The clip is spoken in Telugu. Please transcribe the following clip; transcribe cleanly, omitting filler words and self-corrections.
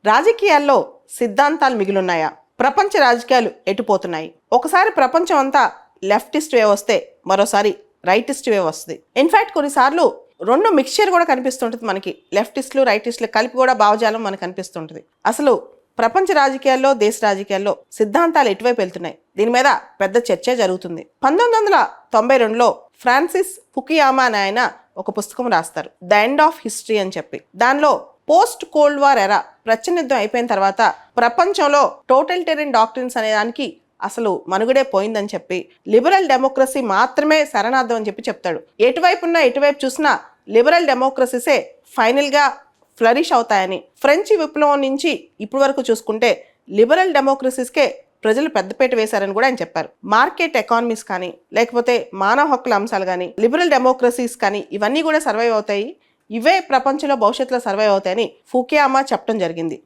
రాజకీయాల్లో సిద్ధాంతాలు మిగిలిన్నాయా? ప్రపంచ రాజకీయాలు ఎటుపోతున్నాయి? ఒకసారి ప్రపంచం అంతా లెఫ్టిస్ట్ వే వస్తే మరోసారి రైటిస్ట్ వే వస్తుంది. ఇన్ఫ్యాక్ట్ కొన్నిసార్లు రెండు మిక్స్చర్ కూడా కనిపిస్తుంటుంది మనకి. లెఫ్టిస్టులు రైటిస్టులు కలిపి కూడా భావజాలం మనకు కనిపిస్తుంటుంది. అసలు ప్రపంచ రాజకీయాల్లో, దేశ రాజకీయాల్లో సిద్ధాంతాలు ఎటువైపు వెళ్తున్నాయి? దీని మీద పెద్ద చర్చే జరుగుతుంది. 1992లో ఫ్రాన్సిస్ ఫుకుయామా అనే ఆయన ఒక పుస్తకం రాస్తారు, ద ఎండ్ ఆఫ్ హిస్టరీ అని చెప్పి. దానిలో పోస్ట్ కోల్డ్ వార్ ఎరా, ప్రచ్ఛన్న యుద్ధం అయిపోయిన తర్వాత ప్రపంచంలో టోటలిటేరియన్ డాక్ట్రిన్స్ అనే దానికి అసలు మనుగడే పోయిందని చెప్పి లిబరల్ డెమోక్రసీ మాత్రమే శరణార్థం అని చెప్పి చెప్తాడు. ఎటువైపు చూసినా లిబరల్ డెమోక్రసీసే ఫైనల్గా ఫ్లరిష్ అవుతాయని. ఫ్రెంచ్ విప్లవం నుంచి ఇప్పటి వరకు చూసుకుంటే లిబరల్ డెమోక్రసీస్కే ప్రజలు పెద్దపీట వేశారని కూడా ఆయన చెప్పారు. మార్కెట్ ఎకానమీస్ కానీ, లేకపోతే మానవ హక్కుల అంశాలు కానీ, లిబరల్ డెమోక్రసీస్ కానీ ఇవన్నీ కూడా సర్వైవ్ అవుతాయి, ఇవే ప్రపంచంలో భవిష్యత్తులో సర్వైవ్ అవుతాయని ఫుకుయామా చెప్పడం జరిగింది.